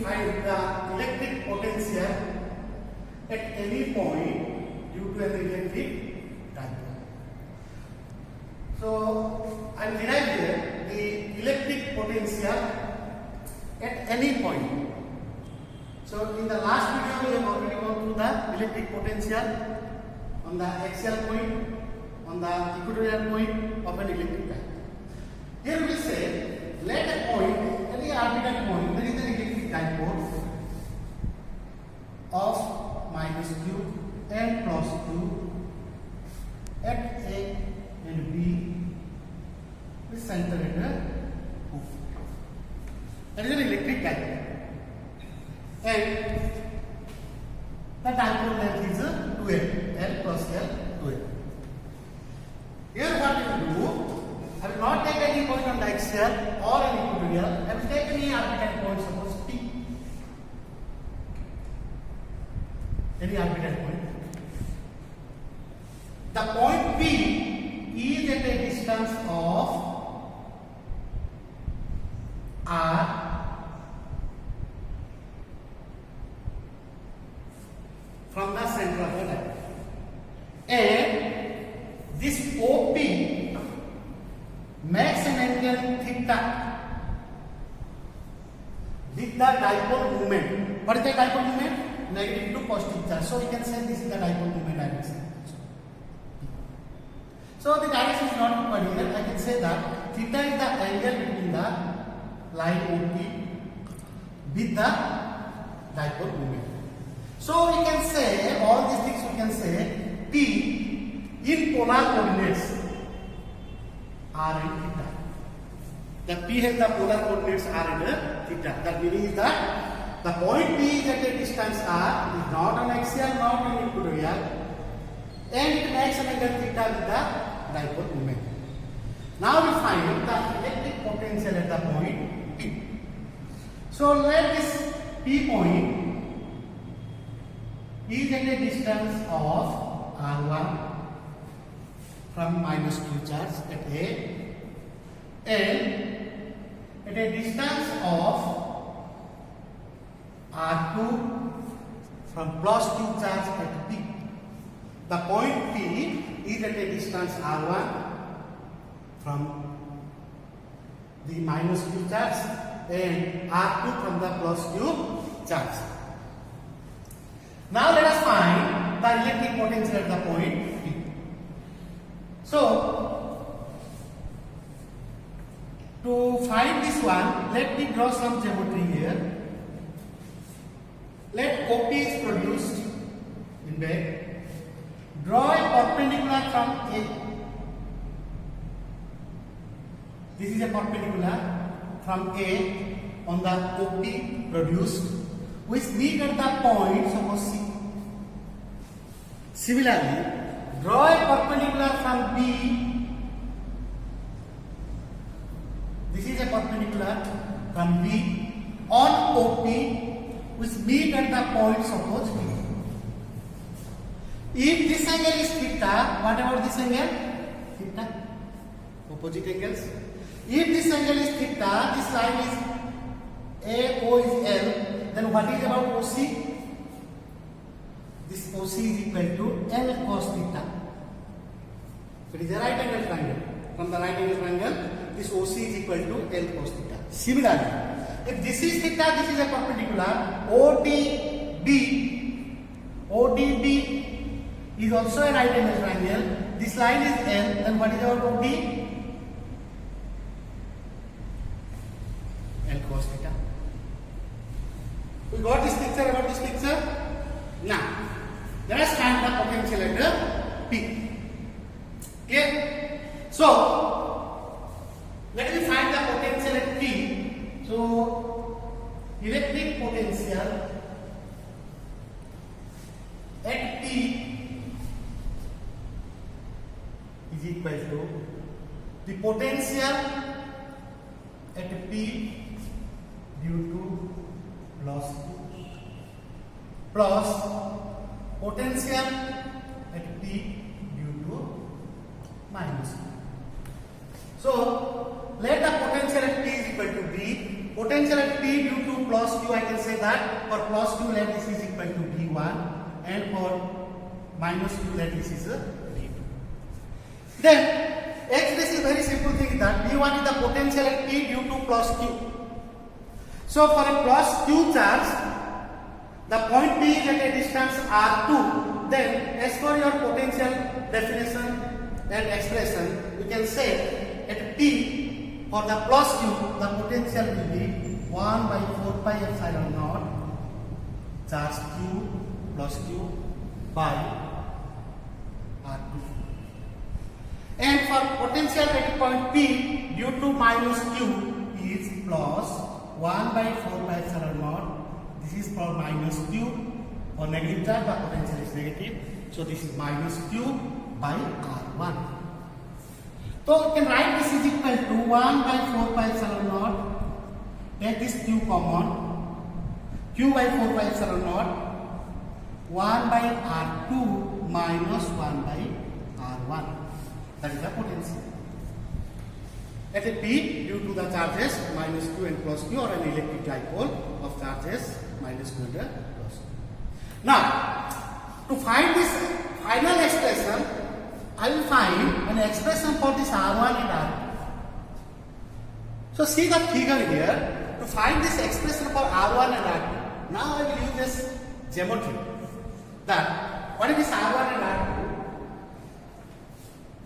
find the electric potential at any point due to an electric dipole. So I will derive here the electric potential at any point. So in the last video we have already gone through the electric potential on the axial point, on the equatorial point of an electric dipole. Here we say let a point, any arbitrary point, there is an electric dipole of minus q and plus q at A and B with center at the O. That is an electric dipole. And the dipole length is 2L, L plus L, 2L. Here what we will do, I will not take any point on the axial or an equatorial, I will take any arbitrary point, suppose P. Any arbitrary point. The point P is at a distance of R from the center of the dipole. And this OP makes an angle theta with the dipole moment. What is the dipole moment? Negative to positive charge. So we can say this is the dipole moment direction. So the direction is not required here. I can say that theta is the angle between the line OP with the dipole moment. So we can say all these things we can say P in polar coordinates R and theta. The P has the polar coordinates R and theta. That meaning is that the point P is at a distance R, it is not an axial, not an equatorial, and it makes an angle theta with the dipole moment. Now we find the electric potential at the point P. So let this P point is at a distance of R1 from minus q charge at A and at a distance of R2 from plus q charge at P. The point P is at a distance R1 from the minus q charge and R2 from the plus q charge. Now let us find the electric potential at the point P. So, to find this one, let me draw some geometry here. Let OP is produced in bed. Draw a perpendicular from A. This is a perpendicular from A on the OP produced, which meet at the point, suppose C. Similarly, draw a perpendicular from B. This is a perpendicular from B on OP, which meet at the point, suppose B. If this angle is theta, what about this angle? Theta. Opposite angles. If this angle is theta, this line is AO is L, then what is about OC? This OC is equal to L cos theta. It is a right angle triangle. From the right angle triangle, this OC is equal to L cos theta. Similarly, if this is theta, this is a perpendicular. ODB is also a right angle triangle. This line is L, then what is our OD? L cos theta. We got this picture about this picture? Now, let us find the potential at P. Okay? So, let me find the potential at P. So, electric potential at P is equal to the potential at P due to plus potential at P due to minus. So let the potential at P is equal to V potential at P due to plus Q, I can say that for plus Q let this is equal to V1 and for minus Q let this is V2. Then this is very simple thing that V1 is the potential at P due to plus Q. So for a plus Q charge, the point P is at a distance R2. Then as per your potential definition and expression, you can say at P for the plus Q, the potential will be 1 by 4 pi epsilon naught charge Q plus Q by R2. And for potential at point P due to minus Q is plus 1 by 4 pi epsilon naught. This is for minus Q. For negative charge, the potential is negative. So this is minus Q by R1. So you can write this is equal to 1 by 4 pi epsilon naught. Take this Q common. Q by 4 pi epsilon naught. 1 by R2 minus 1 by R1. That is the potential. At a P due to the charges minus Q and plus Q, or an electric dipole of charges minus Q and plus Q. Now, to find this final expression, I will find an expression for this R1 and R2. So see the figure here. To find this expression for R1 and R2, now I will use this geometry. That what is this R1 and R2?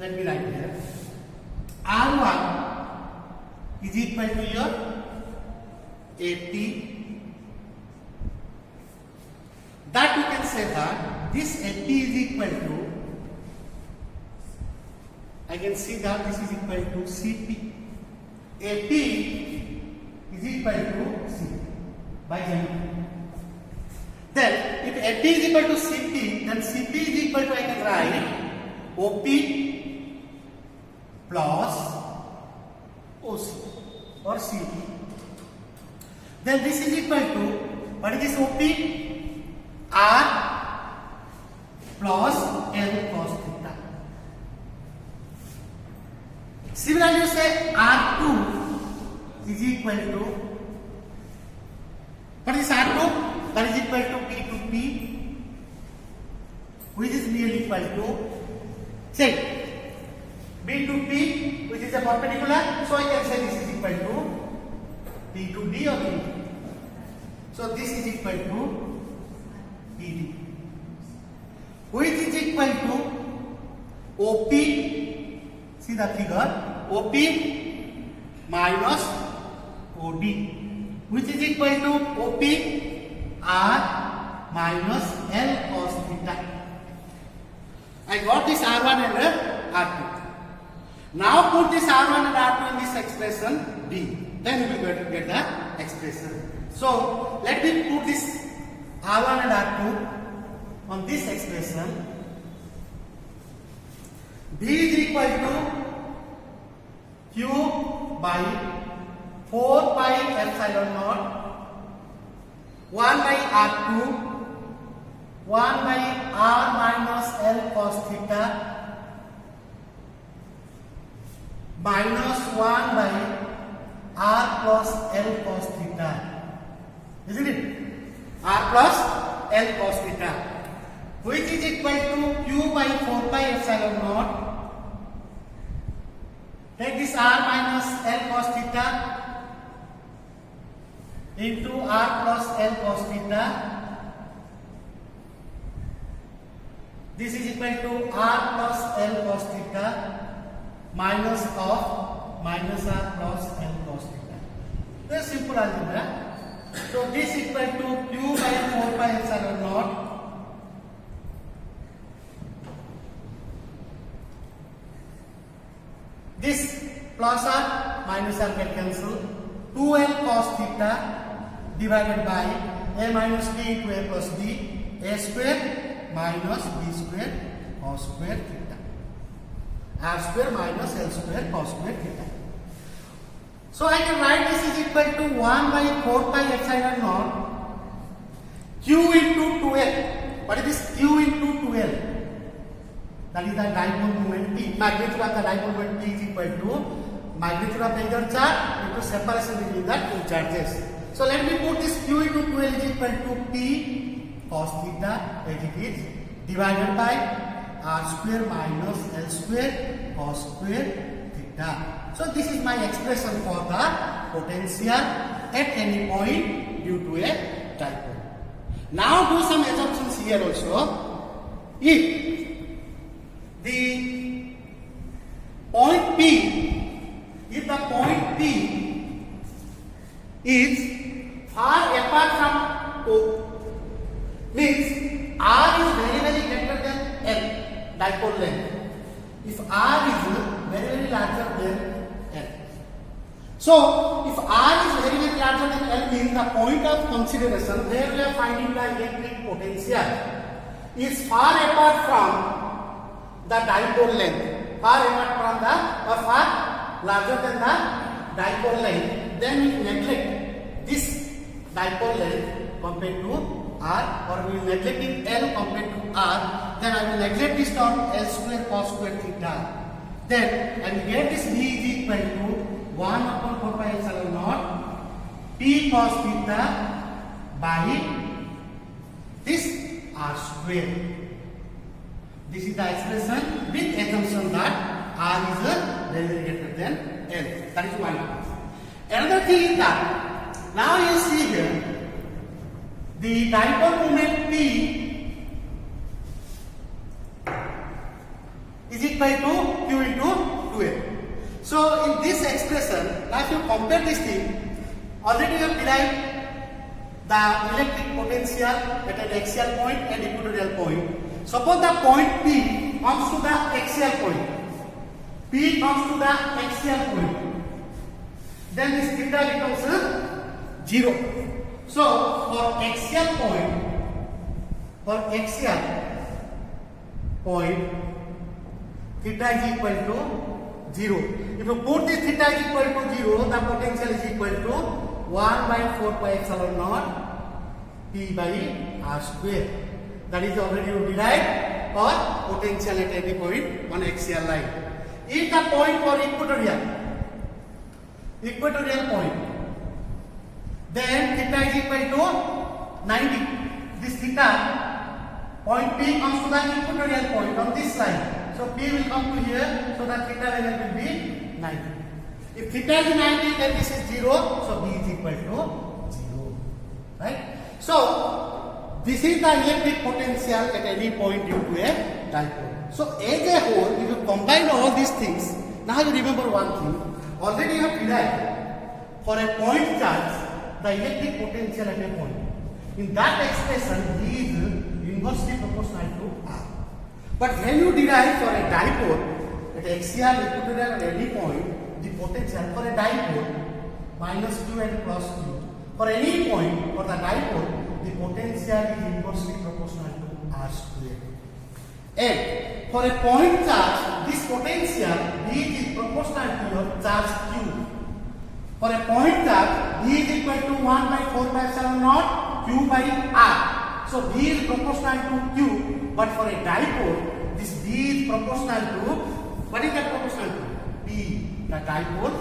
Let me write here. R1 is equal to your AP. That you can say that this AP is equal to, I can see that this is equal to CP. AP is equal to CP by geometry. Then if AP is equal to CP, then CP is equal to, I can write OP plus OC or CP. Then this is equal to, what is this OP? R plus L cos theta. Similarly, you say R2 is equal to, what is R2? That is equal to P to P, which is nearly equal to, say, B to P, which is a perpendicular. So I can say this is equal to P to D or P to D. So this is equal to PD, which is equal to OP, see the figure, OP minus OD, which is equal to OP R minus L cos theta. I got this R1 and R2. Now put this R1 and R2 in this expression D. Then we will get the expression. So let me put this R1 and R2 on this expression. B is equal to Q by 4 pi epsilon naught 1 by R2 1 by R minus L cos theta minus 1 by R plus L cos theta. Isn't it? R plus L cos theta, which is equal to Q by 4 pi epsilon naught. Take this R minus L cos theta into R plus L cos theta. This is equal to R plus L cos theta minus of minus R plus L cos theta. Very simple algebra. So this is equal to Q by 4 pi epsilon naught this plus R minus R get cancelled. 2L cos theta divided by A minus B into A plus B, A square minus B square cos square theta. R square minus L square cos square theta. So I can write this is equal to 1 by 4 pi epsilon naught Q into 2L. What is this? Q into 2L. That is the dipole moment P. Magnitude of the dipole moment P is equal to magnitude of danger charge into separation between the two charges. So let me put this Q into 12 is equal to P cos theta as it is divided by R square minus L square cos square theta. So this is my expression for the potential at any point due to a dipole. Now do some assumptions here also. If the point P, if the point P is far apart from O, means R is very greater than L, dipole length. If R is very larger than L. So, if R is very larger than L means the point of consideration where we are finding the electric potential is far apart from the dipole length, far apart from the or far larger than the dipole length, then we neglect this dipole length compared to R, or we will neglecting L compared to R, then I will neglect this term L square cos square theta. Then I will get this V is equal to 1 upon 4 pi epsilon naught P cos theta by this R square. This is the expression with assumption that R is very greater than L. That is one. Another thing is that now you see here the dipole moment P is equal to Q into 2L. So in this expression, now if you compare this thing, already you have derived the electric potential at an axial point and equatorial point. Suppose the point P comes to the axial point. P comes to the axial point. Then this theta becomes 0. So for axial point, theta is equal to 0. If you put this theta is equal to 0, the potential is equal to 1 by 4 pi epsilon naught P by R square. That is already derived for potential at any point on axial line. If the point for equatorial point, then theta is equal to 90. This theta, point P comes to the equatorial point on this line. So P will come to here, so the theta value will be 90. If theta is 90, then this is 0, so B is equal to 0. Right? So, this is the electric potential at any point due to a dipole. So, as a whole, if you combine all these things, now you remember one thing. Already you have derived for a point charge the electric potential at a point. In that expression, V is inversely proportional to R. But when you derive for a dipole at axial, equatorial, at any point, the potential for a dipole minus Q and plus Q. For any point for the dipole, the potential is inversely proportional to R square. And for a point charge, this potential V is proportional to your charge Q. For a point charge, V is equal to 1 by 4 pi epsilon naught Q by R. So V is proportional to Q, but for a dipole, this V is proportional to, what is that proportional to? P, the dipole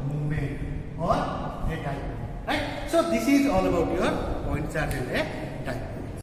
moment or a dipole. Right? So this is all about your point charge and a